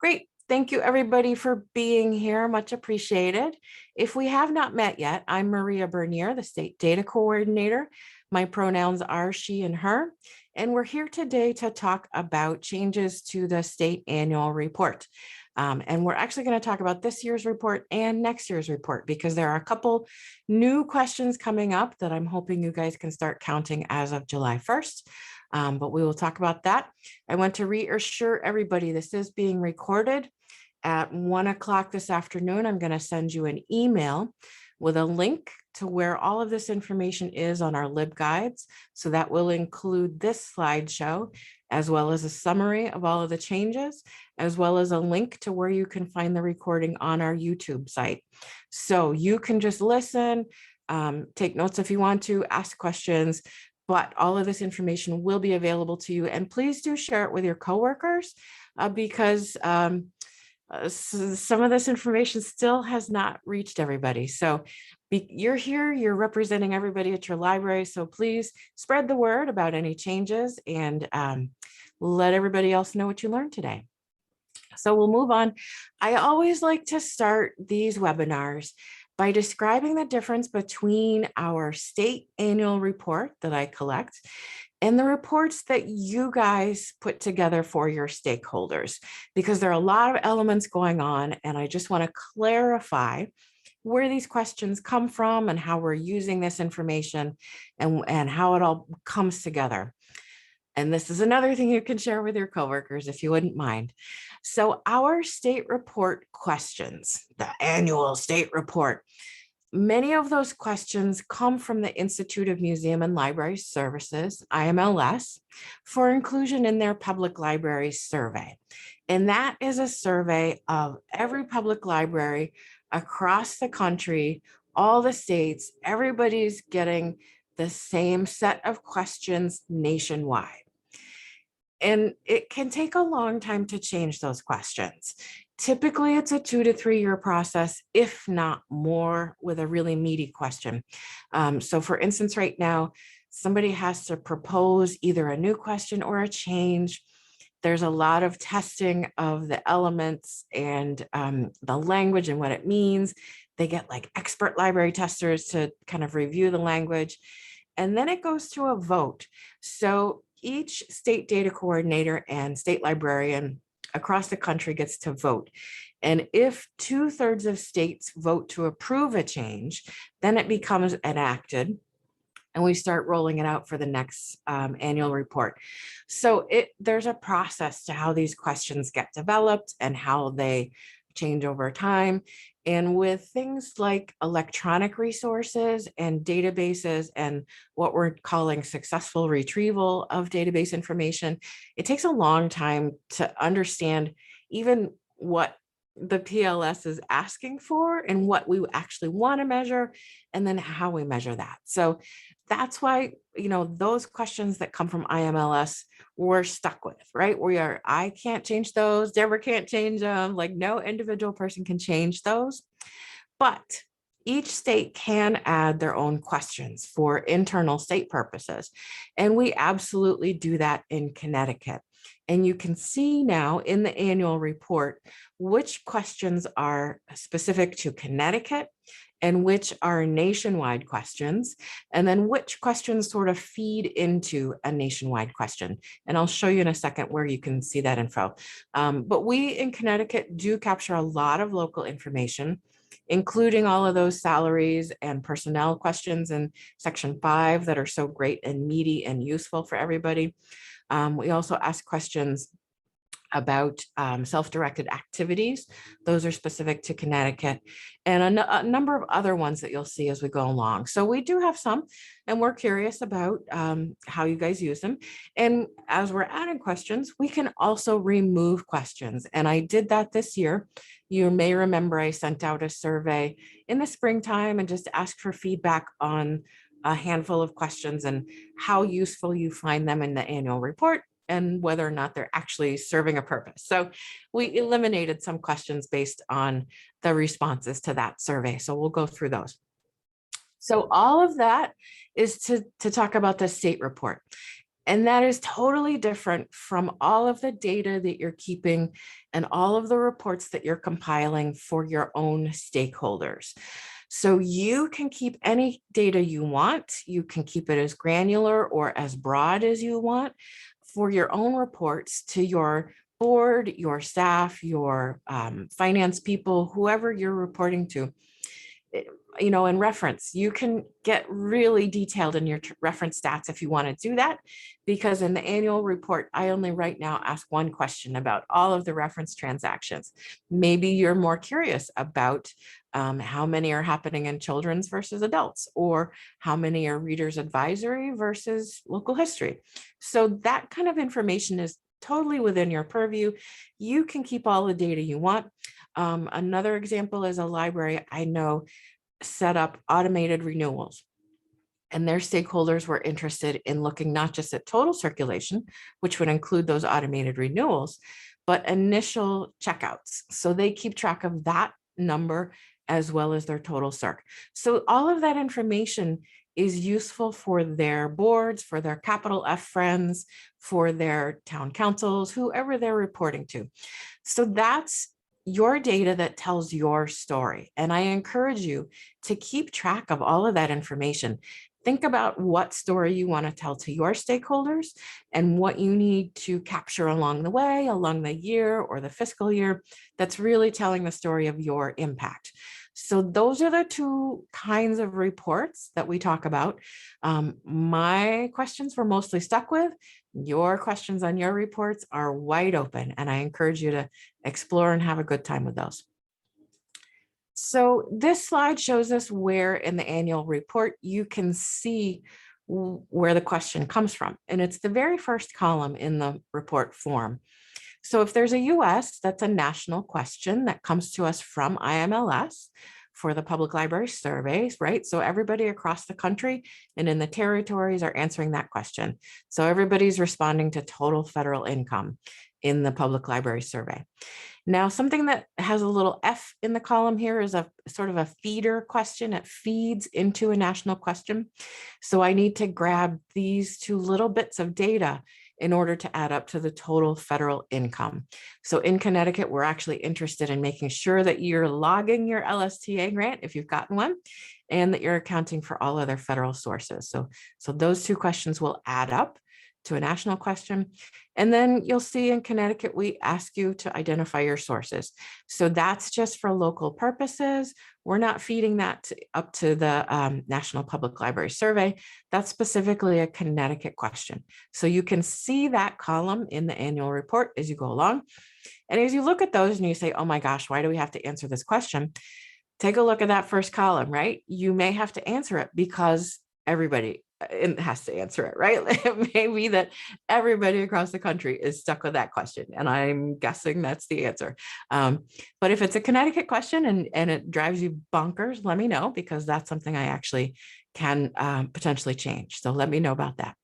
Great. Thank you, everybody, for being here. Much appreciated. If we have not met yet, I'm Maria Bernier, the State Data Coordinator. My pronouns are she and her, and we're here today to talk about changes to the State Annual Report. And we're actually going to talk about this year's report and next year's report because there are a couple new questions coming up that I'm hoping you guys can start counting as of July 1st. But we will talk about that. I want to reassure everybody this is being recorded at 1 o'clock this afternoon. I'm going to send you an email with a link to where all of this information is on our LibGuides. So that will include this slideshow, as well as a summary of all of the changes, as well as a link to where you can find the recording on our YouTube site. So you can just listen, take notes if you want to, ask questions, but all of this information will be available to you. And please do share it with your coworkers because some of this information still has not reached everybody. So you're here, you're representing everybody at your library. So please spread the word about any changes and let everybody else know what you learned today. So we'll move on. I always like to start these webinars by describing the difference between our state annual report that I collect and the reports that you guys put together for your stakeholders, because there are a lot of elements going on, and I just want to clarify where these questions come from and how we're using this information and how it all comes together. And this is another thing you can share with your coworkers if you wouldn't mind. So our state report questions, the annual state report, many of those questions come from the Institute of Museum and Library Services, IMLS, for inclusion in their public library survey. And that is a survey of every public library across the country, all the states. Everybody's getting the same set of questions nationwide. And it can take a long time to change those questions. Typically, it's a 2 to 3 year process, if not more, with a really meaty question. So for instance, right now, somebody has to propose either a new question or a change. There's a lot of testing of the elements and the language and what it means. They get like expert library testers to kind of review the language. And then it goes to a vote. So each state data coordinator and state librarian across the country gets to vote. And if 2/3 of states vote to approve a change, then it becomes enacted and we start rolling it out for the next annual report. So there's a process to how these questions get developed and how they change over time. And with things like electronic resources and databases and what we're calling successful retrieval of database information, it takes a long time to understand even what the PLS is asking for and what we actually want to measure, and then how we measure that. So that's why, those questions that come from IMLS we're stuck with, right? I can't change those. Deborah can't change them. Like no individual person can change those, but each state can add their own questions for internal state purposes. And we absolutely do that in Connecticut. And you can see now in the annual report, which questions are specific to Connecticut and which are nationwide questions, and then which questions sort of feed into a nationwide question. And I'll show you in a second where you can see that info. But we in Connecticut do capture a lot of local information, including all of those salaries and personnel questions in Section 5 that are so great and meaty and useful for everybody. We also ask questions about self-directed activities. Those are specific to Connecticut, and a number of other ones that you'll see as we go along. So we do have some, and we're curious about how you guys use them. And as we're adding questions, we can also remove questions. And I did that this year. You may remember I sent out a survey in the springtime and just asked for feedback on a handful of questions and how useful you find them in the annual report, and whether or not they're actually serving a purpose. So we eliminated some questions based on the responses to that survey. So we'll go through those. So all of that is to talk about the state report. And that is totally different from all of the data that you're keeping and all of the reports that you're compiling for your own stakeholders. So you can keep any data you want. You can keep it as granular or as broad as you want for your own reports to your board, your staff, your finance people, whoever you're reporting to. You know, in reference, you can get really detailed in your reference stats if you want to do that, because in the annual report, I only right now ask one question about all of the reference transactions. Maybe you're more curious about how many are happening in children's versus adults, or how many are readers advisory versus local history. So that kind of information is totally within your purview. You can keep all the data you want. Another example is a library I know set up automated renewals, and their stakeholders were interested in looking not just at total circulation, which would include those automated renewals, but initial checkouts. So they keep track of that number as well as their total circ. So all of that information is useful for their boards, for their capital F friends, for their town councils, whoever they're reporting to. So that's your data that tells your story. And I encourage you to keep track of all of that information. Think about what story you want to tell to your stakeholders and what you need to capture along the way, along the year or the fiscal year, that's really telling the story of your impact. So those are the two kinds of reports that we talk about. My questions were mostly stuck with. Your questions on your reports are wide open, and I encourage you to explore and have a good time with those. So this slide shows us where in the annual report you can see where the question comes from. And it's the very first column in the report form. So if there's a US, that's a national question that comes to us from IMLS for the public library surveys, right? So everybody across the country and in the territories are answering that question. So everybody's responding to total federal income in the public library survey. Now, something that has a little F in the column here is a sort of a feeder question. It feeds into a national question. So I need to grab these two little bits of data in order to add up to the total federal income. So in Connecticut, we're actually interested in making sure that you're logging your LSTA grant if you've gotten one, and that you're accounting for all other federal sources. So those two questions will add up to a national question. And then you'll see in Connecticut, we ask you to identify your sources. So that's just for local purposes. We're not feeding that up to the National Public Library Survey. That's specifically a Connecticut question. So you can see that column in the annual report as you go along. And as you look at those and you say, oh my gosh, why do we have to answer this question? Take a look at that first column, right? You may have to answer it because everybody has to answer it, right? It may be that everybody across the country is stuck with that question, and I'm guessing that's the answer. But if it's a Connecticut question and it drives you bonkers, let me know, because that's something I actually can potentially change. So let me know about that.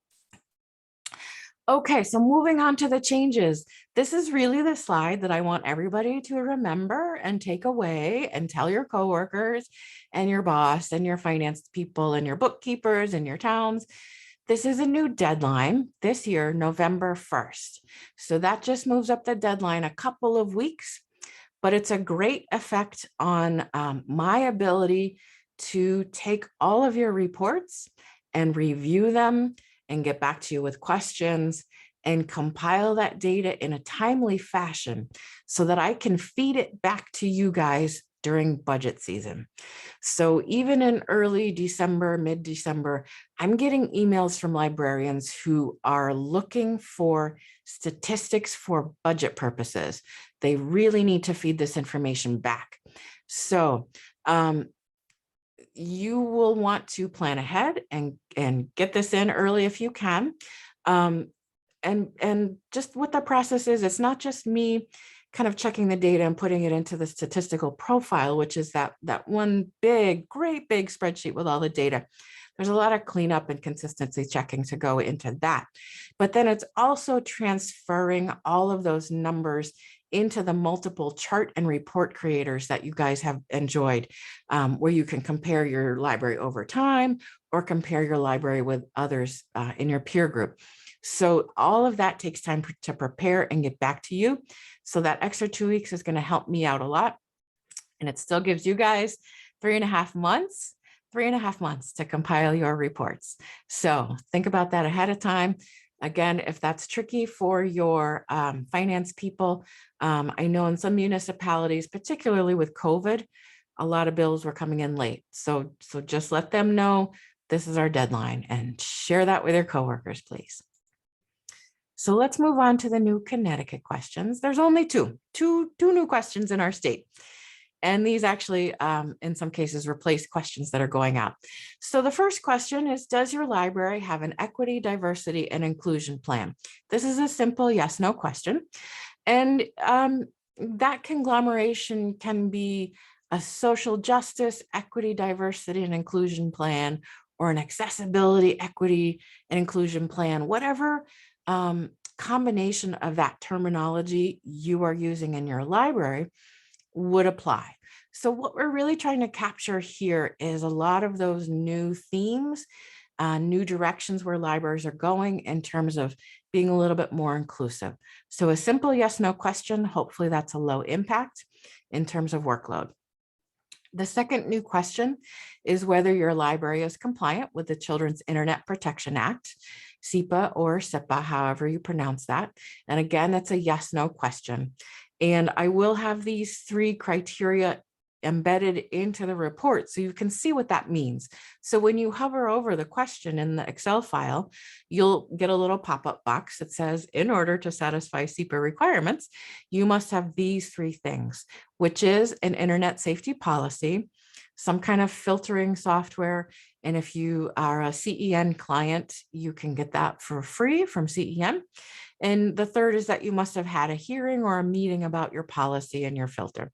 Okay, so moving on to the changes. This is really the slide that I want everybody to remember and take away and tell your coworkers and your boss and your finance people and your bookkeepers and your towns. This is a new deadline this year, November 1st. So that just moves up the deadline a couple of weeks, but it's a great effect on my ability to take all of your reports and review them and get back to you with questions and compile that data in a timely fashion so that I can feed it back to you guys during budget season. So even in early December, mid-December, I'm getting emails from librarians who are looking for statistics for budget purposes. They really need to feed this information back. So you will want to plan ahead and get this in early if you can. And just what the process is, it's not just me kind of checking the data and putting it into the statistical profile, which is that one great big spreadsheet with all the data. There's a lot of cleanup and consistency checking to go into that. But then it's also transferring all of those numbers into the multiple chart and report creators that you guys have enjoyed, where you can compare your library over time or compare your library with others in your peer group. So all of that takes time to prepare and get back to you. So that extra 2 weeks is going to help me out a lot. And it still gives you guys 3.5 months, 3.5 months to compile your reports. So think about that ahead of time. Again, if that's tricky for your finance people, I know in some municipalities, particularly with COVID, a lot of bills were coming in late. So just let them know this is our deadline and share that with your coworkers, please. So let's move on to the new Connecticut questions. There's only two new questions in our state. And these actually, in some cases, replace questions that are going out. So the first question is, does your library have an equity, diversity, and inclusion plan? This is a simple yes, no question. And that conglomeration can be a social justice, equity, diversity, and inclusion plan, or an accessibility, equity, and inclusion plan, whatever combination of that terminology you are using in your library would apply. So what we're really trying to capture here is a lot of those new themes, new directions where libraries are going in terms of being a little bit more inclusive. So a simple yes, no question, hopefully that's a low impact in terms of workload. The second new question is whether your library is compliant with the Children's Internet Protection Act, SIPA or SIPA, however you pronounce that. And again, that's a yes, no question. And I will have these 3 criteria embedded into the report so you can see what that means. So when you hover over the question in the Excel file, you'll get a little pop-up box that says, in order to satisfy SIPA requirements, you must have these 3 things, which is an internet safety policy, some kind of filtering software. And if you are a CEN client, you can get that for free from CEN. And the third is that you must have had a hearing or a meeting about your policy and your filter.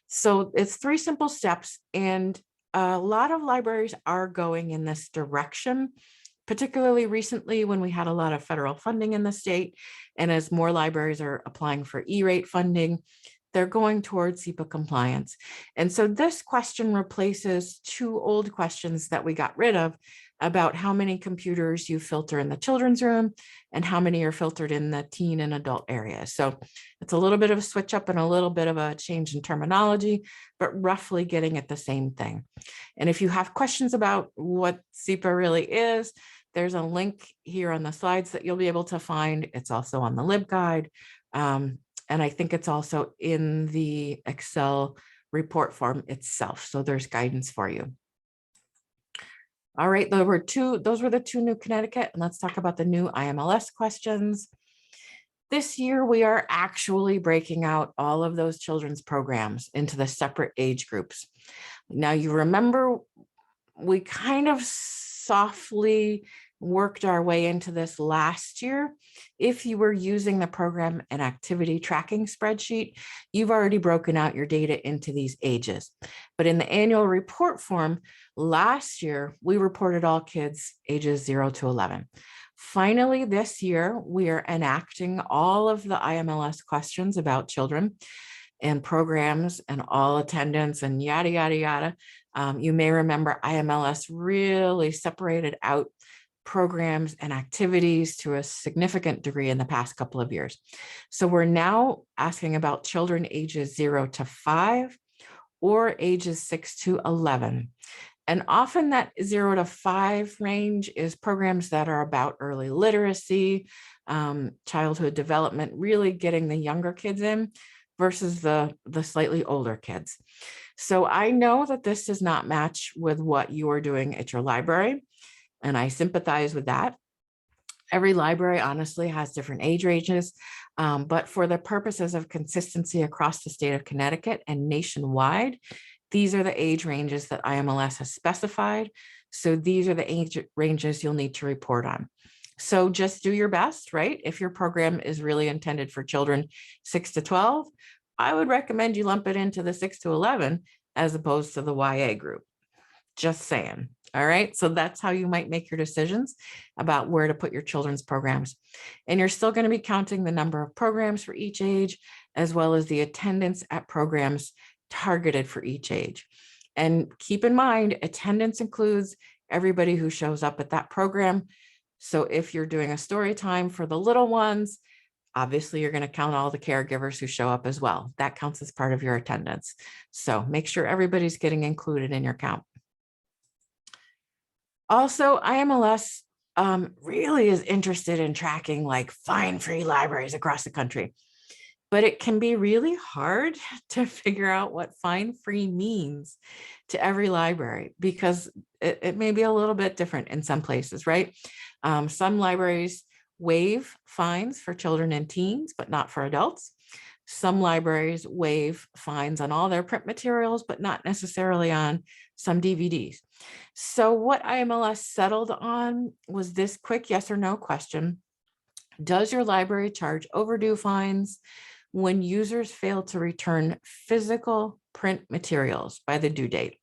So it's 3 simple steps, and a lot of libraries are going in this direction, particularly recently when we had a lot of federal funding in the state. And as more libraries are applying for E-rate funding, they're going towards SIPA compliance. And so this question replaces 2 old questions that we got rid of about how many computers you filter in the children's room and how many are filtered in the teen and adult area. So it's a little bit of a switch up and a little bit of a change in terminology, but roughly getting at the same thing. And if you have questions about what SIPA really is, there's a link here on the slides that you'll be able to find. It's also on the LibGuide. And I think it's also in the Excel report form itself. So there's guidance for you. All right, those were the 2 new Connecticut, and let's talk about the new IMLS questions. This year, we are actually breaking out all of those children's programs into the separate age groups. Now, you remember we kind of softly worked our way into this last year. If you were using the program and activity tracking spreadsheet, you've already broken out your data into these ages. But in the annual report form, last year, we reported all kids ages 0 to 11. Finally, this year, we are enacting all of the IMLS questions about children and programs and all attendance and yada, yada, yada. You may remember IMLS really separated out programs and activities to a significant degree in the past couple of years. So we're now asking about children ages 0 to 5 or ages 6 to 11. And often that 0 to 5 range is programs that are about early literacy, childhood development, really getting the younger kids in versus the slightly older kids. So I know that this does not match with what you are doing at your library, and I sympathize with that. Every library honestly has different age ranges, but for the purposes of consistency across the state of Connecticut and nationwide, these are the age ranges that IMLS has specified. So these are the age ranges you'll need to report on. So just do your best, right? If your program is really intended for children 6 to 12, I would recommend you lump it into the 6 to 11 as opposed to the YA group. Just saying. All right. So that's how you might make your decisions about where to put your children's programs. And you're still going to be counting the number of programs for each age, as well as the attendance at programs targeted for each age. And keep in mind, attendance includes everybody who shows up at that program, So if you're doing a story time for the little ones, obviously you're going to count all the caregivers who show up as well. That counts as part of your attendance. So make sure everybody's getting included in your count. Also, IMLS really is interested in tracking like fine-free libraries across the country, but it can be really hard to figure out what fine-free means to every library because it may be a little bit different in some places, right? Some libraries waive fines for children and teens, but not for adults. Some libraries waive fines on all their print materials, but not necessarily on some DVDs. So what IMLS settled on was this quick yes or no question. Does your library charge overdue fines when users fail to return physical print materials by the due date?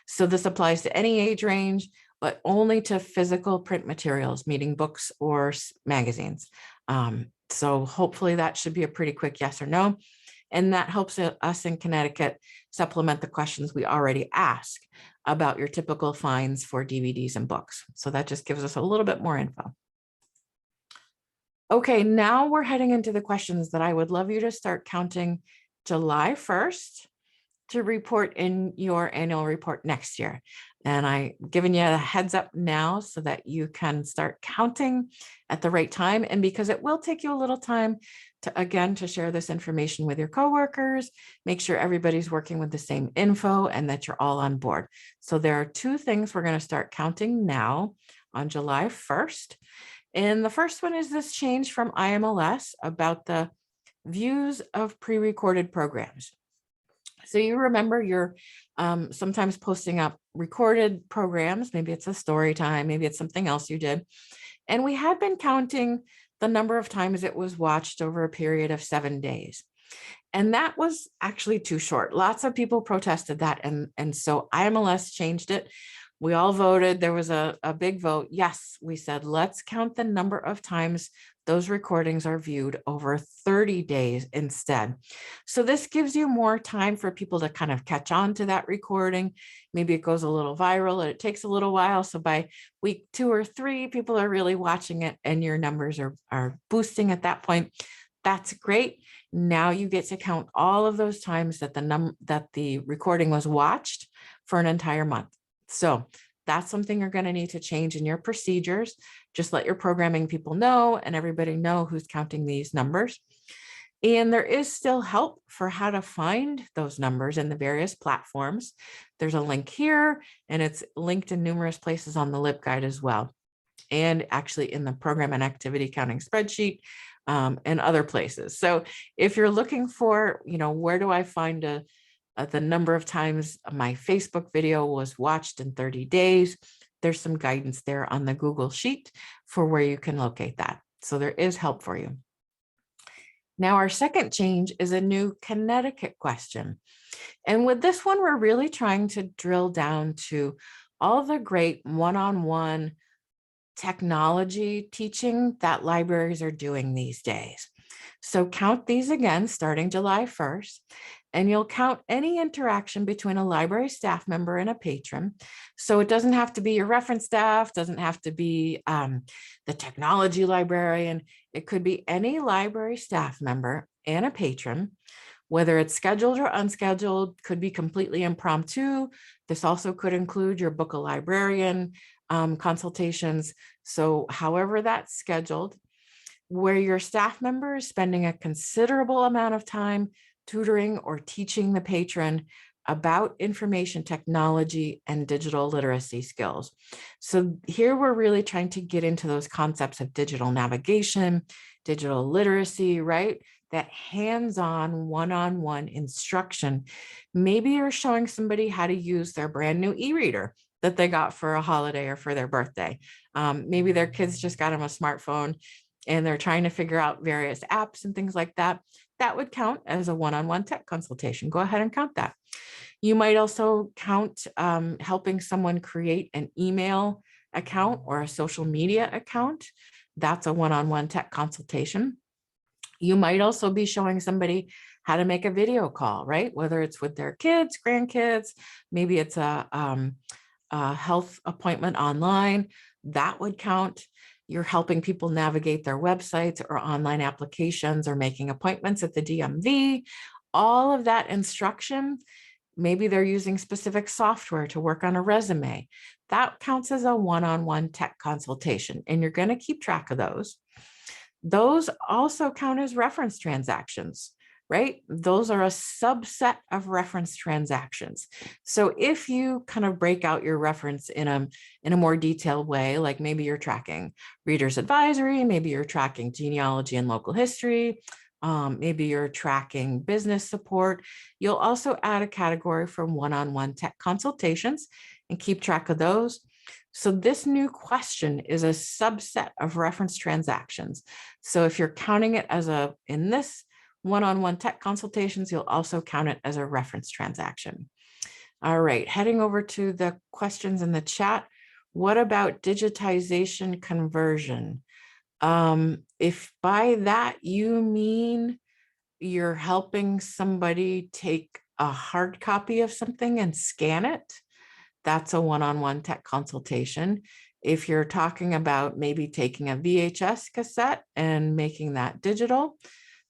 So this applies to any age range, but only to physical print materials, meaning books or magazines. So hopefully that should be a pretty quick yes or no. And that helps us in Connecticut supplement the questions we already ask about your typical fines for DVDs and books. So that just gives us a little bit more info. Okay, now we're heading into the questions that I would love you to start counting July 1st to report in your annual report next year. And I'm giving you a heads up now so that you can start counting at the right time. And because it will take you a little time to share this information with your coworkers, make sure everybody's working with the same info and that you're all on board. So there are two things we're going to start counting now on July 1st. And the first one is this change from IMLS about the views of pre-recorded programs. So you remember you're sometimes posting up recorded programs, maybe it's a story time, maybe it's something else you did. And we had been counting the number of times it was watched over a period of 7 days. And that was actually too short. Lots of people protested that. And so IMLS changed it. We all voted. There was a big vote. Yes, we said, let's count the number of times those recordings are viewed over 30 days instead. So this gives you more time for people to kind of catch on to that recording. Maybe it goes a little viral and it takes a little while. So by week 2 or 3, people are really watching it and your numbers are boosting at that point. That's great. Now you get to count all of those times that the recording was watched for an entire month. So that's something you're going to need to change in your procedures. Just let your programming people know and everybody know who's counting these numbers. And there is still help for how to find those numbers in the various platforms. There's a link here and it's linked in numerous places on the LibGuide as well. And actually in the program and activity counting spreadsheet and other places. So if you're looking for, where do I find the number of times my Facebook video was watched in 30 days, there's some guidance there on the Google Sheet for where you can locate that. So there is help for you. Now, our second change is a new Connecticut question. And with this one, we're really trying to drill down to all the great one-on-one technology teaching that libraries are doing these days. So count these again, starting July 1st, and you'll count any interaction between a library staff member and a patron. So it doesn't have to be your reference staff, doesn't have to be the technology librarian. It could be any library staff member and a patron, whether it's scheduled or unscheduled, could be completely impromptu. This also could include your book a librarian consultations. So however that's scheduled, where your staff member is spending a considerable amount of time tutoring or teaching the patron about information technology and digital literacy skills. So here we're really trying to get into those concepts of digital navigation, digital literacy, right? That hands-on, one-on-one instruction. Maybe you're showing somebody how to use their brand new e-reader that they got for a holiday or for their birthday. Maybe their kids just got them a smartphone and they're trying to figure out various apps and things like that. That would count as a one-on-one tech consultation. Go ahead and count that. You might also count helping someone create an email account or a social media account. That's a one-on-one tech consultation. You might also be showing somebody how to make a video call, right? Whether it's with their kids, grandkids, maybe it's a health appointment online, that would count. you're helping people navigate their websites or online applications or making appointments at the DMV, all of that instruction. Maybe they're using specific software to work on a resume. That counts as a one-on-one tech consultation, and you're going to keep track of those. Those also count as reference transactions, right? Those are a subset of reference transactions. So if you kind of break out your reference in a more detailed way, like maybe you're tracking reader's advisory, maybe you're tracking genealogy and local history, maybe you're tracking business support, you'll also add a category for one-on-one tech consultations and keep track of those. So this new question is a subset of reference transactions. So if you're counting it as in this one-on-one tech consultations, you'll also count it as a reference transaction. All right, heading over to the questions in the chat. What about digitization conversion? If by that you mean you're helping somebody take a hard copy of something and scan it, that's a one-on-one tech consultation. If you're talking about maybe taking a VHS cassette and making that digital,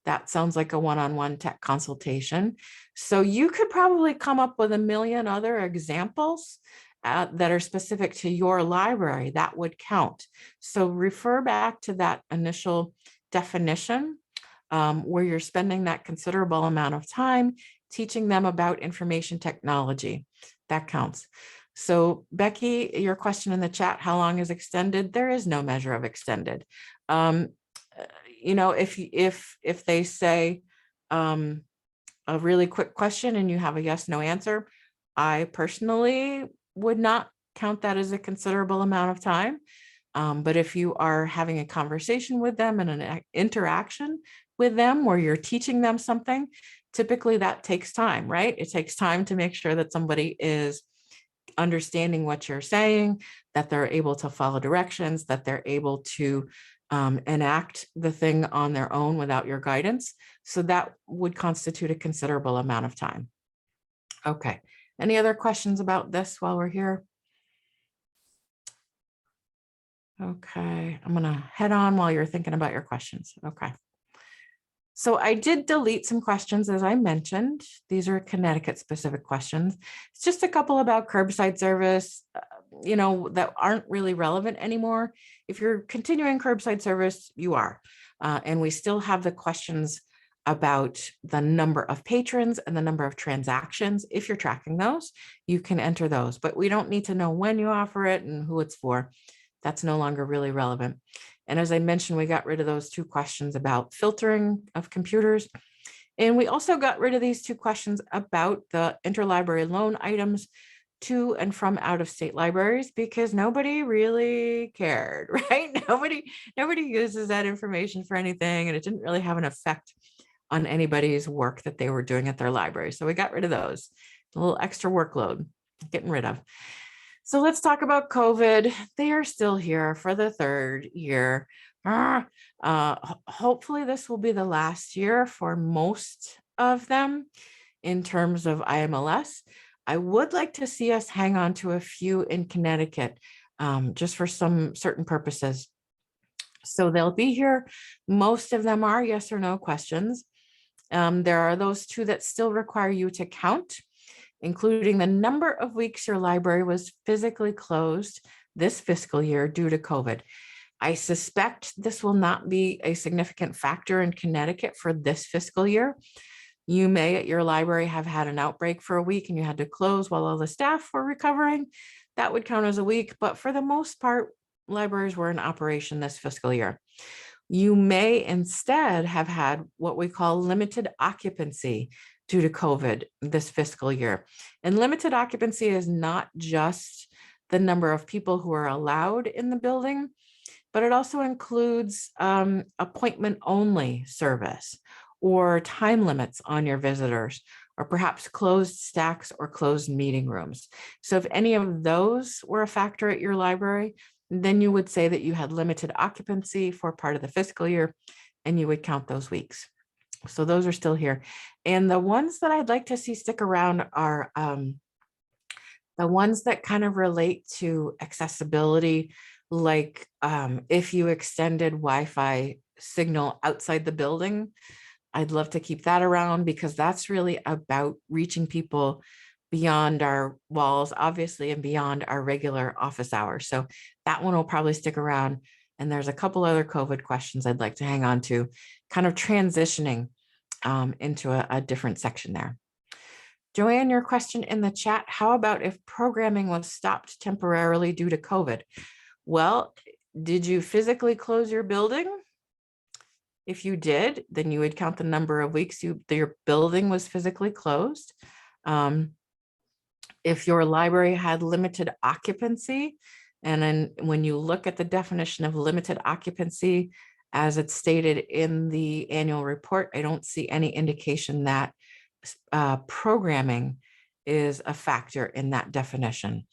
that sounds like a one-on-one tech consultation. So you could probably come up with a million other examples that are specific to your library that would count. So refer back to that initial definition where you're spending that considerable amount of time teaching them about information technology. That counts. So Becky, your question in the chat, how long is extended? There is no measure of extended. You know, if they say a really quick question and you have a yes, no answer, I personally would not count that as a considerable amount of time. But if you are having a conversation with them and an interaction with them where you're teaching them something, typically that takes time, right? It takes time to make sure that somebody is understanding what you're saying, that they're able to follow directions, that they're able to enact the thing on their own without your guidance. So that would constitute a considerable amount of time. Okay, any other questions about this while we're here? Okay, I'm gonna head on while you're thinking about your questions. Okay. So I did delete some questions, as I mentioned. These are Connecticut specific questions. It's just a couple about curbside service, you know, that aren't really relevant anymore. If you're continuing curbside service, you are. And we still have the questions about the number of patrons and the number of transactions. If you're tracking those, you can enter those, but we don't need to know when you offer it and who it's for. That's no longer really relevant. And as I mentioned, we got rid of those two questions about filtering of computers. And we also got rid of these two questions about the interlibrary loan items to and from out-of-state libraries, because nobody really cared, right? Nobody uses that information for anything, and it didn't really have an effect on anybody's work that they were doing at their library. So we got rid of those, a little extra workload, getting rid of. So let's talk about COVID. They are still here for the third year. Hopefully this will be the last year for most of them in terms of IMLS. I would like to see us hang on to a few in Connecticut just for some certain purposes. So they'll be here. Most of them are yes or no questions. There are those two that still require you to count, including the number of weeks your library was physically closed this fiscal year due to COVID. I suspect this will not be a significant factor in Connecticut for this fiscal year. You may at your library have had an outbreak for a week and you had to close while all the staff were recovering. That would count as a week, but for the most part, libraries were in operation this fiscal year. You may instead have had what we call limited occupancy due to COVID this fiscal year. And limited occupancy is not just the number of people who are allowed in the building, but it also includes appointment only service or time limits on your visitors, or perhaps closed stacks or closed meeting rooms. So if any of those were a factor at your library, then you would say that you had limited occupancy for part of the fiscal year, and you would count those weeks. So those are still here. And the ones that I'd like to see stick around are the ones that kind of relate to accessibility like if you extended Wi-Fi signal outside the building, I'd love to keep that around, because that's really about reaching people beyond our walls, obviously, and beyond our regular office hours. So that one will probably stick around. And there's a couple other COVID questions I'd like to hang on to, kind of transitioning into a different section there. Joanne, your question in the chat, how about if programming was stopped temporarily due to COVID? Well, did you physically close your building? If you did, then you would count the number of weeks your building was physically closed. If your library had limited occupancy, and then when you look at the definition of limited occupancy, as it's stated in the annual report, I don't see any indication that programming is a factor in that definition.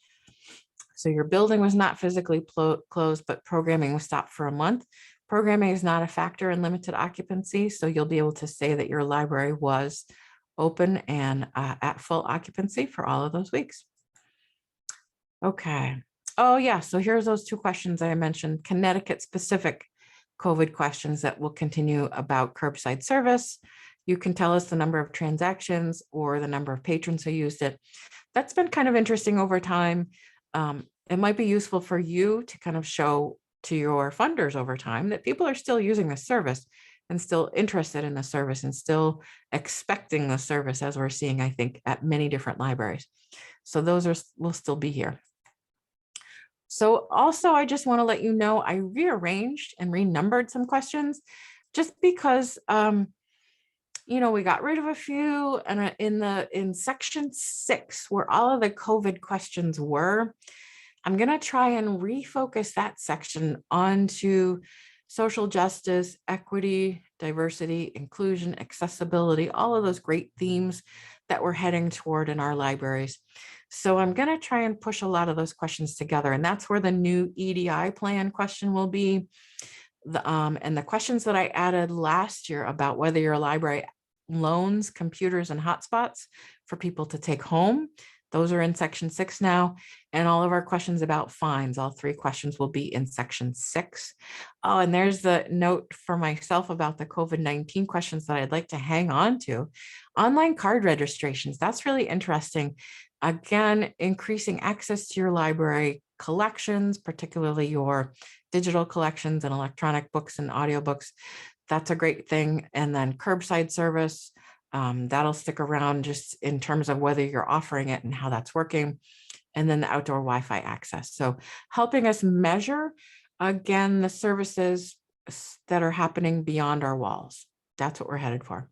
So your building was not physically closed, but programming was stopped for a month. Programming is not a factor in limited occupancy, so you'll be able to say that your library was open and at full occupancy for all of those weeks. Okay. Oh yeah, so here's those two questions I mentioned, Connecticut specific COVID questions that will continue about curbside service. You can tell us the number of transactions or the number of patrons who used it. That's been kind of interesting over time. It might be useful for you to kind of show to your funders over time that people are still using the service and still interested in the service and still expecting the service, as we're seeing, I think, at many different libraries. So those will still be here. So also, I just want to let you know, I rearranged and renumbered some questions just because, you know, we got rid of a few, and in section 6, where all of the COVID questions were, I'm going to try and refocus that section onto social justice, equity, diversity, inclusion, accessibility, all of those great themes that we're heading toward in our libraries. So I'm going to try and push a lot of those questions together, and that's where the new EDI plan question will be. And the questions that I added last year about whether your library loans computers and hotspots for people to take home, those are in section 6 now. And all of our questions about fines, all 3 questions will be in section 6. Oh, and there's the note for myself about the COVID-19 questions that I'd like to hang on to. Online card registrations, that's really interesting. Again, increasing access to your library collections, particularly your digital collections and electronic books and audiobooks. That's a great thing. And then curbside service, that'll stick around just in terms of whether you're offering it and how that's working. And then the outdoor Wi-Fi access. So helping us measure, again, the services that are happening beyond our walls. That's what we're headed for.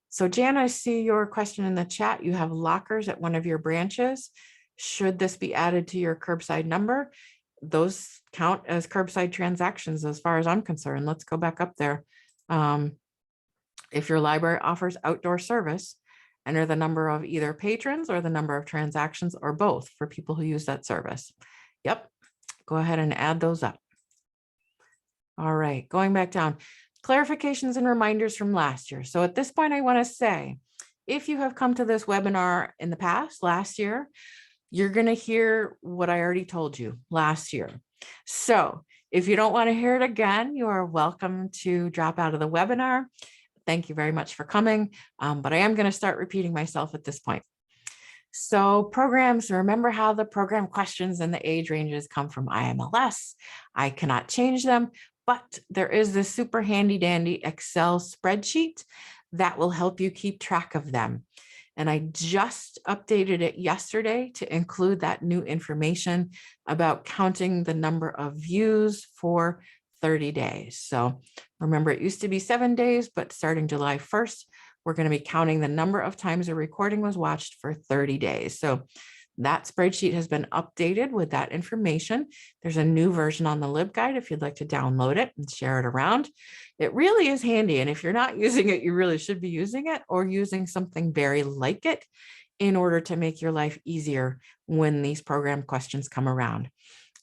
So Jan, I see your question in the chat. You have lockers at one of your branches. Should this be added to your curbside number? Those count as curbside transactions as far as I'm concerned. Let's go back up there. If your library offers outdoor service, enter the number of either patrons or the number of transactions or both for people who use that service. Yep, go ahead and add those up. All right, going back down. Clarifications and reminders from last year. So at this point, I want to say, if you have come to this webinar in the past, last year, you're going to hear what I already told you last year. So if you don't want to hear it again, you are welcome to drop out of the webinar. Thank you very much for coming, but I am going to start repeating myself at this point. So programs, remember how the program questions and the age ranges come from IMLS. I cannot change them, but there is this super handy dandy Excel spreadsheet that will help you keep track of them. And I just updated it yesterday to include that new information about counting the number of views for 30 days. So remember, it used to be 7 days, but starting July 1st, we're going to be counting the number of times a recording was watched for 30 days. So that spreadsheet has been updated with that information. There's a new version on the LibGuide if you'd like to download it and share it around. It really is handy. And if you're not using it, you really should be using it or using something very like it in order to make your life easier when these program questions come around.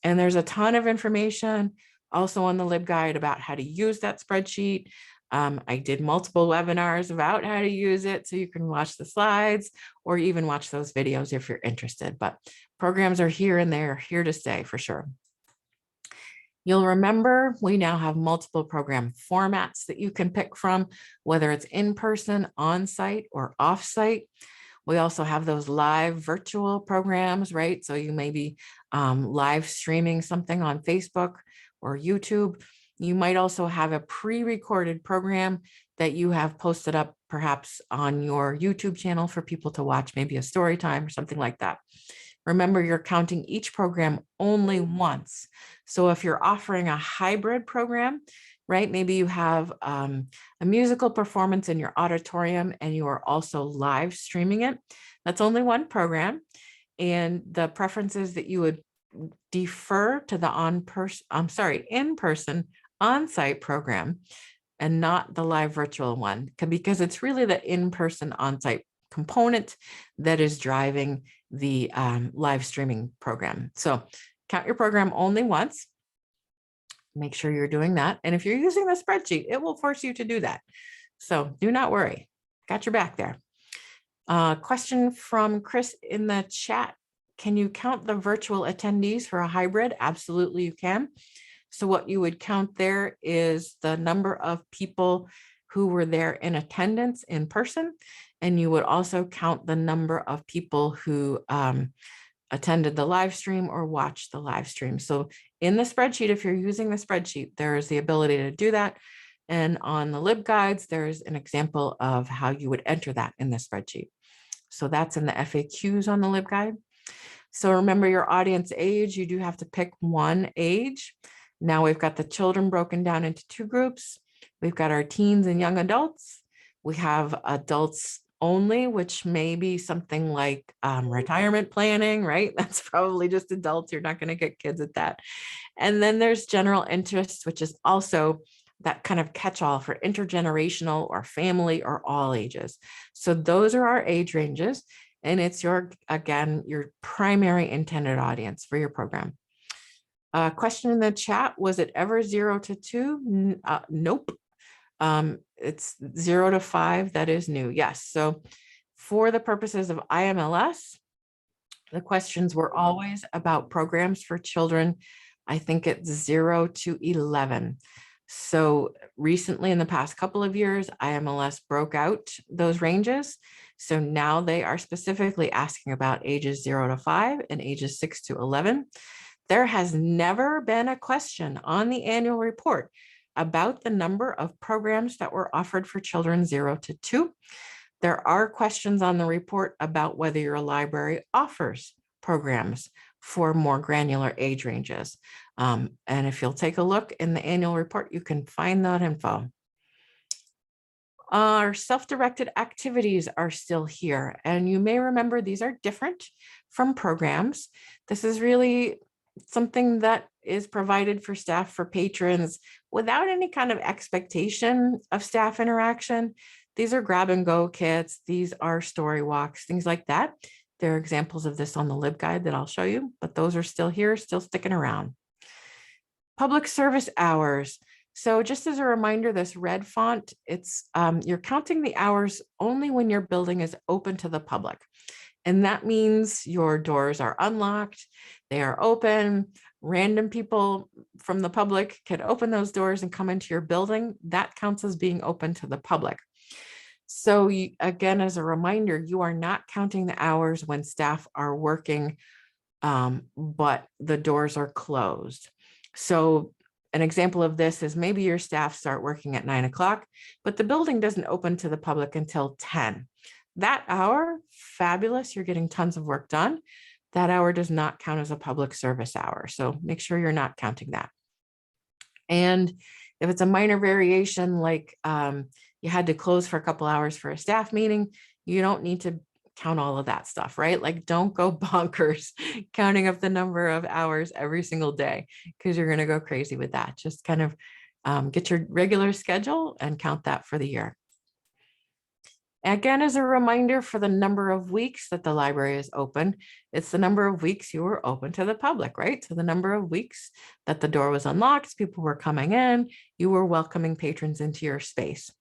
And there's a ton of information also on the LibGuide about how to use that spreadsheet. I did multiple webinars about how to use it, so you can watch the slides or even watch those videos if you're interested. But programs are here and they're here to stay for sure. You'll remember we now have multiple program formats that you can pick from, whether it's in-person, on-site, or off-site. We also have those live virtual programs, right? So you may be live streaming something on Facebook or YouTube. You might also have a pre-recorded program that you have posted up perhaps on your YouTube channel for people to watch, maybe a story time or something like that. Remember, you're counting each program only once. So if you're offering a hybrid program, right, maybe you have a musical performance in your auditorium and you are also live streaming it, that's only one program. And the preference is that you would defer to the in-person on-site program and not the live virtual one, because it's really the in-person on-site component that is driving the live streaming program. So count your program only once. Make sure you're doing that. And if you're using the spreadsheet, it will force you to do that. So do not worry. Got your back there. Question from Chris in the chat. Can you count the virtual attendees for a hybrid? Absolutely, you can. So what you would count there is the number of people who were there in attendance in person. And you would also count the number of people who attended the live stream or watched the live stream. So in the spreadsheet, if you're using the spreadsheet, there is the ability to do that. And on the LibGuides, there's an example of how you would enter that in the spreadsheet. So that's in the FAQs on the LibGuide. So remember your audience age, you do have to pick one age. Now we've got the children broken down into two groups. We've got our teens and young adults. We have adults only, which may be something like retirement planning, right? That's probably just adults. You're not going to get kids at that. And then there's general interest, which is also that kind of catch-all for intergenerational or family or all ages. So those are our age ranges. And it's again, your primary intended audience for your program. Question in the chat, was it ever 0 to 2? Nope. It's 0 to 5, that is new. Yes. So for the purposes of IMLS, the questions were always about programs for children. I think it's 0 to 11. So recently in the past couple of years, IMLS broke out those ranges. So now they are specifically asking about ages 0 to 5 and ages 6 to 11. There has never been a question on the annual report about the number of programs that were offered for children 0 to 2. There are questions on the report about whether your library offers programs for more granular age ranges. And if you'll take a look in the annual report, you can find that info. Our self-directed activities are still here. And you may remember these are different from programs. This is really something that is provided for staff, for patrons, without any kind of expectation of staff interaction. These are grab and go kits. These are story walks, things like that. There are examples of this on the LibGuide that I'll show you, but those are still here, still sticking around. Public service hours. So just as a reminder, this red font, it's you're counting the hours only when your building is open to the public. And that means your doors are unlocked, they are open, random people from the public can open those doors and come into your building. That counts as being open to the public. So again, as a reminder, you are not counting the hours when staff are working, but the doors are closed. So an example of this is maybe your staff start working at 9 o'clock, but the building doesn't open to the public until 10. That hour, fabulous, you're getting tons of work done. That hour does not count as a public service hour. So make sure you're not counting that. And if it's a minor variation, like you had to close for a couple hours for a staff meeting, you don't need to count all of that stuff, right? Like don't go bonkers counting up the number of hours every single day, because you're going to go crazy with that. Just kind of get your regular schedule and count that for the year. Again, as a reminder for the number of weeks that the library is open, it's the number of weeks you were open to the public, right? So the number of weeks that the door was unlocked, people were coming in, you were welcoming patrons into your space.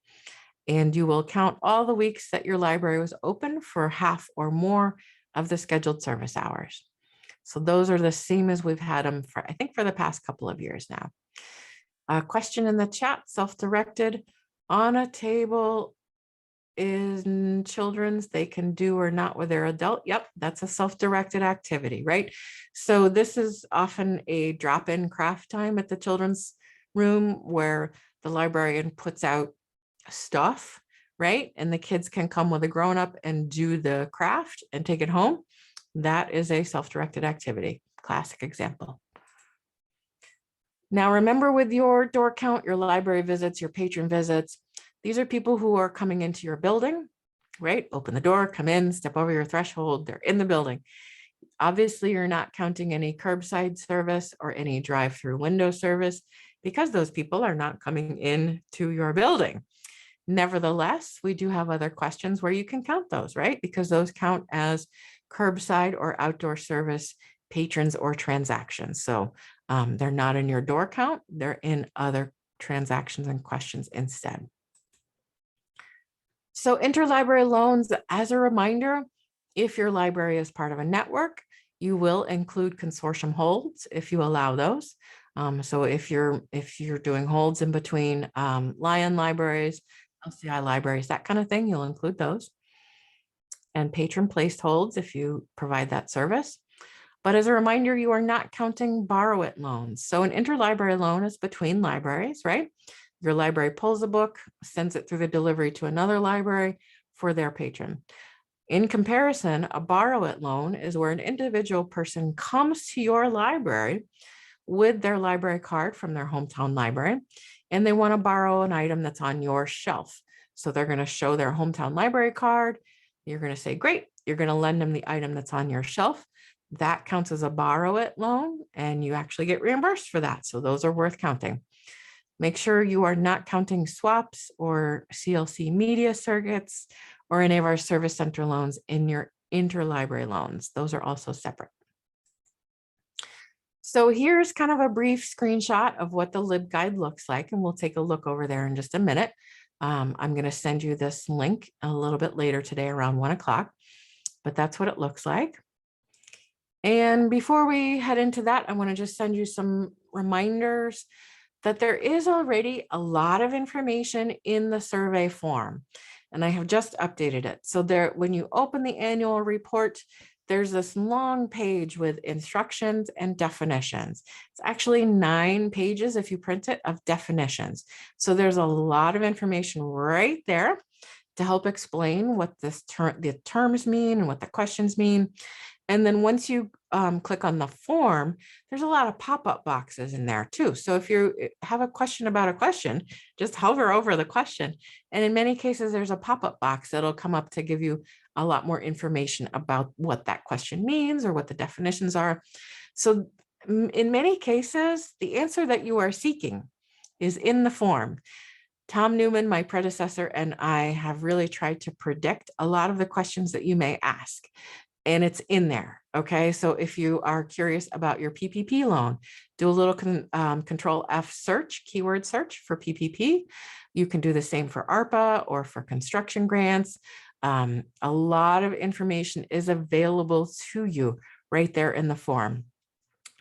And you will count all the weeks that your library was open for half or more of the scheduled service hours. So those are the same as we've had them for, I think, for the past couple of years now. A question in the chat, self-directed on a table in children's, they can do or not with their adult. Yep, that's a self-directed activity, right? So this is often a drop-in craft time at the children's room where the librarian puts out stuff, right? And the kids can come with a grown-up and do the craft and take it home. That is a self-directed activity, classic example. Now, remember, with your door count, your library visits, your patron visits, these are people who are coming into your building, right? Open the door, come in, step over your threshold, they're in the building. Obviously, you're not counting any curbside service or any drive-through window service because those people are not coming in to your building. Nevertheless, we do have other questions where you can count those, right? Because those count as curbside or outdoor service patrons or transactions. So they're not in your door count, they're in other transactions and questions instead. So interlibrary loans, as a reminder, if your library is part of a network, you will include consortium holds if you allow those. So if you're doing holds in between Lion libraries, LCI libraries, that kind of thing, you'll include those. And patron placed holds if you provide that service. But as a reminder, you are not counting borrow it loans. So an interlibrary loan is between libraries, right? Your library pulls a book, sends it through the delivery to another library for their patron. In comparison, a borrow it loan is where an individual person comes to your library with their library card from their hometown library, and they want to borrow an item that's on your shelf. So they're going to show their hometown library card. You're going to say, great, you're going to lend them the item that's on your shelf. That counts as a borrow it loan, and you actually get reimbursed for that. So those are worth counting. Make sure you are not counting swaps or CLC media circuits or any of our service center loans in your interlibrary loans. Those are also separate. So here's kind of a brief screenshot of what the LibGuide looks like, and we'll take a look over there in just a minute. I'm going to send you this link a little bit later today around 1 o'clock, but that's what it looks like. And before we head into that, I want to just send you some reminders that there is already a lot of information in the survey form, and I have just updated it. So there, when you open the annual report, there's this long page with instructions and definitions. It's actually 9 pages if you print it of definitions. So there's a lot of information right there to help explain what the terms mean and what the questions mean. And then once you click on the form, there's a lot of pop-up boxes in there too. So if you have a question about a question, just hover over the question. And in many cases, there's a pop-up box that'll come up to give you a lot more information about what that question means or what the definitions are. So in many cases, the answer that you are seeking is in the form. Tom Newman, my predecessor, and I have really tried to predict a lot of the questions that you may ask. And it's in there, okay? So if you are curious about your PPP loan, do a little Control F search, keyword search for PPP. You can do the same for ARPA or for construction grants. A lot of information is available to you right there in the form.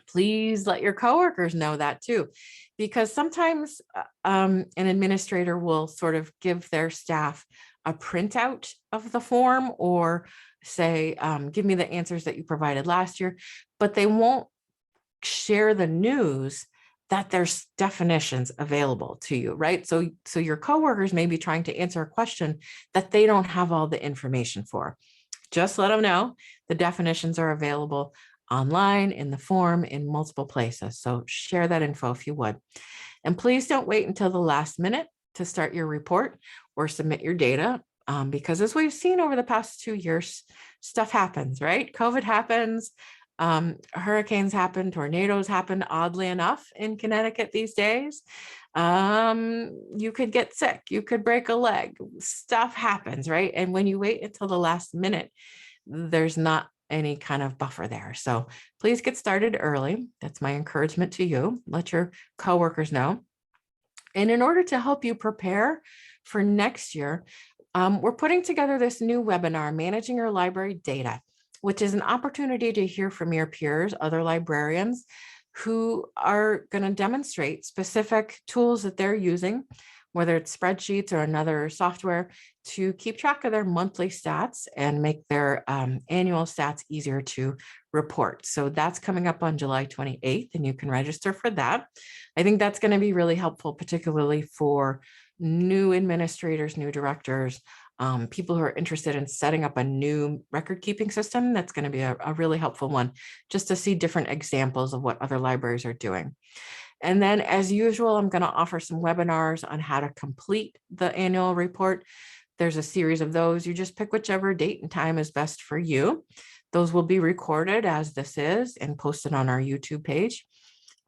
Please let your coworkers know that too, because sometimes an administrator will sort of give their staff a printout of the form or say, give me the answers that you provided last year, but they won't share the news that there's definitions available to you, right? So your coworkers may be trying to answer a question that they don't have all the information for. Just let them know the definitions are available online, in the form, in multiple places. So share that info if you would. And please don't wait until the last minute to start your report or submit your data. Because as we've seen over the past 2 years, stuff happens, right? COVID happens, hurricanes happen, tornadoes happen, oddly enough, in Connecticut these days. You could get sick, you could break a leg, stuff happens, right? And when you wait until the last minute, there's not any kind of buffer there. So please get started early. That's my encouragement to you. Let your coworkers know. And in order to help you prepare for next year, we're putting together this new webinar, Managing Your Library Data. which is an opportunity to hear from your peers, other librarians, who are going to demonstrate specific tools that they're using, whether it's spreadsheets or another software, to keep track of their monthly stats and make their annual stats easier to report. So that's coming up on July 28th, and you can register for that. I think that's going to be really helpful, particularly for new administrators, new directors, people who are interested in setting up a new record keeping system. That's going to be a really helpful one, just to see different examples of what other libraries are doing. And then, as usual, I'm going to offer some webinars on how to complete the annual report. There's a series of those. You just pick whichever date and time is best for you. Those will be recorded as this is and posted on our YouTube page.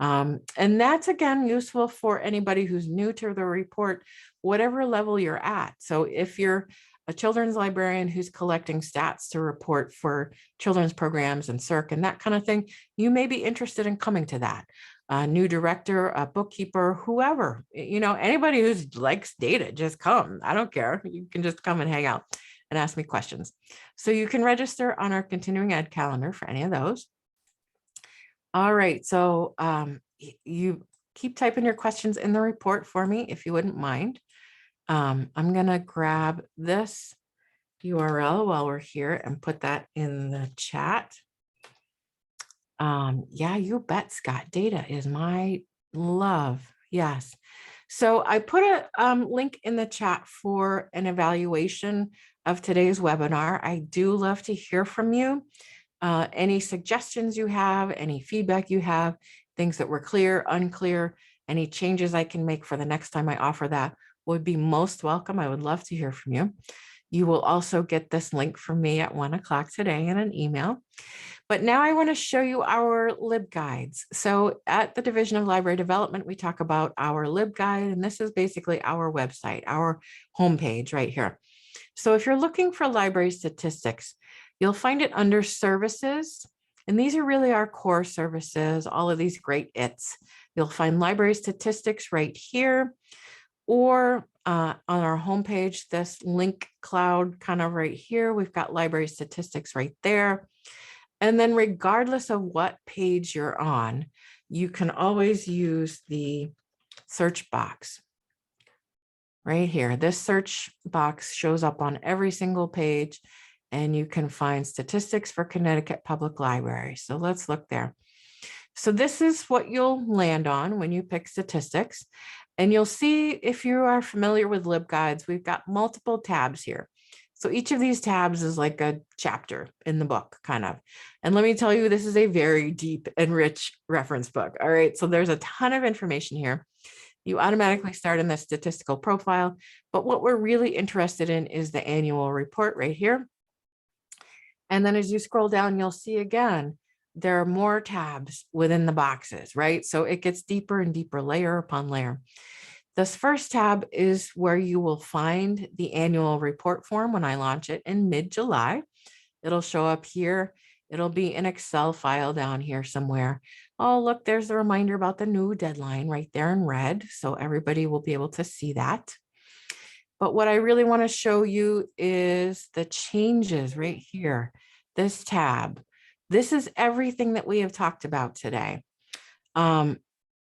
And that's, again, useful for anybody who's new to the report, whatever level you're at. So if you're a children's librarian who's collecting stats to report for children's programs and CERC and that kind of thing, you may be interested in coming to that. A new director, a bookkeeper, whoever, anybody who likes data, just come. I don't care. You can just come and hang out and ask me questions. So you can register on our continuing ed calendar for any of those. All right, so you keep typing your questions in the report for me, if you wouldn't mind. I'm gonna grab this URL while we're here and put that in the chat. Yeah, you bet, Scott. Data is my love. Yes. So I put a link in the chat for an evaluation of today's webinar. I do love to hear from you. Any suggestions you have, any feedback you have, things that were clear, unclear, any changes I can make for the next time I offer that would be most welcome. I would love to hear from you. You will also get this link from me at 1 o'clock today in an email. But now I want to show you our LibGuides. So at the Division of Library Development, we talk about our LibGuide, and this is basically our website, our homepage right here. So if you're looking for library statistics, you'll find it under services. And these are really our core services, all of these great its. You'll find library statistics right here, or on our homepage, this link cloud kind of right here. We've got library statistics right there. And then regardless of what page you're on, you can always use the search box right here. This search box shows up on every single page, and you can find statistics for Connecticut Public Library. So let's look there. So this is what you'll land on when you pick statistics. And you'll see, if you are familiar with LibGuides, we've got multiple tabs here. So each of these tabs is like a chapter in the book, kind of. And let me tell you, this is a very deep and rich reference book. All right, so there's a ton of information here. You automatically start in the statistical profile, but what we're really interested in is the annual report right here. And then as you scroll down, you'll see again, there are more tabs within the boxes, right? So it gets deeper and deeper, layer upon layer. This first tab is where you will find the annual report form when I launch it in mid-July. It'll show up here. It'll be an Excel file down here somewhere. Oh, look, there's the reminder about the new deadline right there in red. So everybody will be able to see that. But what I really want to show you is the changes right here, this tab. This is everything that we have talked about today.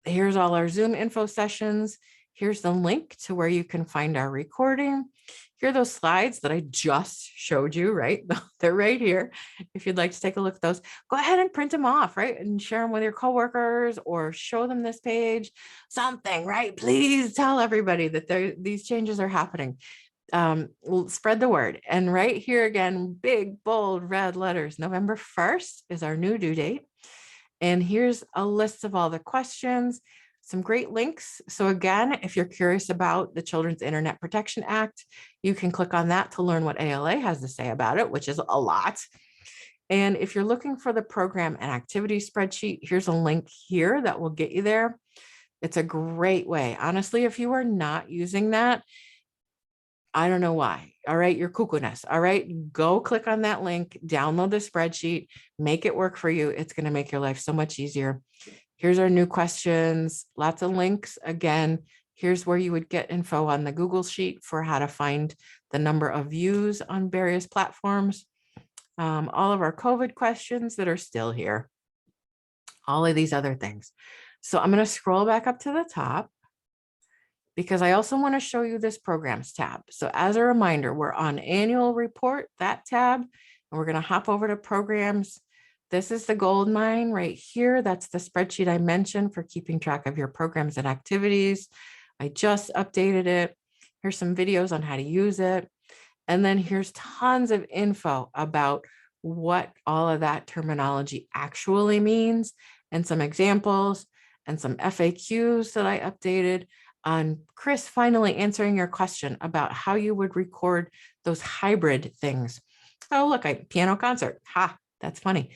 Here's all our Zoom info sessions. Here's the link to where you can find our recording. Here are those slides that I just showed you, right? They're right here. If you'd like to take a look at those, go ahead and print them off, right? And share them with your coworkers or show them this page, something, right? Please tell everybody that these changes are happening. Spread the word. And right here again, big, bold, red letters, November 1st is our new due date. And here's a list of all the questions, some great links. So again, if you're curious about the Children's Internet Protection Act, you can click on that to learn what ALA has to say about it, which is a lot. And if you're looking for the program and activity spreadsheet, here's a link here that will get you there. It's a great way. Honestly, if you are not using that, I don't know why. All right, you're cuckoo-ness. All right, go click on that link, download the spreadsheet, make it work for you. It's going to make your life so much easier. Here's our new questions, lots of links. Again, here's where you would get info on the Google Sheet for how to find the number of views on various platforms. all of our COVID questions that are still here, all of these other things. So I'm going to scroll back up to the top because I also want to show you this programs tab. So as a reminder, we're on annual report, that tab, and we're going to hop over to programs. This is the gold mine right here. That's the spreadsheet I mentioned for keeping track of your programs and activities. I just updated it. Here's some videos on how to use it. And then here's tons of info about what all of that terminology actually means, and some examples and some FAQs that I updated on Chris finally answering your question about how you would record those hybrid things. Oh, look, piano concert. Ha, that's funny.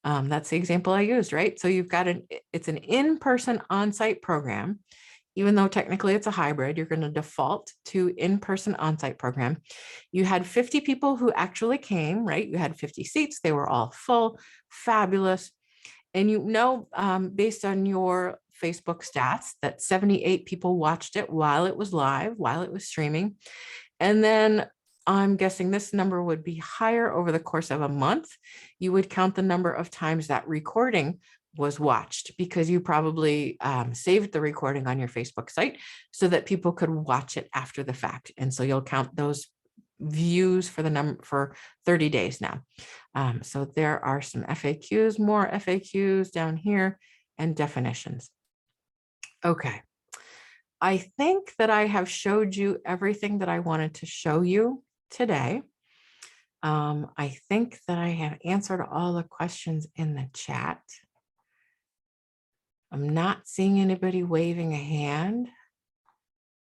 That's the example I used, right? So you've got it's an in-person on-site program. Even though technically it's a hybrid, you're going to default to in-person on-site program. You had 50 people who actually came, right? You had 50 seats. They were all full, fabulous. And you know, based on your Facebook stats, that 78 people watched it while it was live, while it was streaming. And then I'm guessing this number would be higher over the course of a month. You would count the number of times that recording was watched, because you probably saved the recording on your Facebook site so that people could watch it after the fact. And so you'll count those views for the number for 30 days now. So there are some FAQs, more FAQs down here, and definitions. Okay. I think that I have showed you everything that I wanted to show you today. I think that I have answered all the questions in the chat. I'm not seeing anybody waving a hand.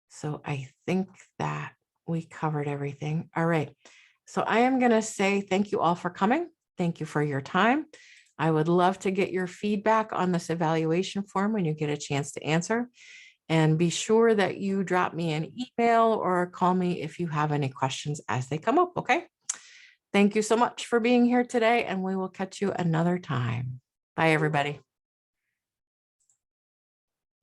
So I think that we covered everything. All right. So I am going to say thank you all for coming. Thank you for your time. I would love to get your feedback on this evaluation form when you get a chance to answer. And be sure that you drop me an email or call me if you have any questions as they come up. Okay. Thank you so much for being here today, and we will catch you another time. Bye, everybody.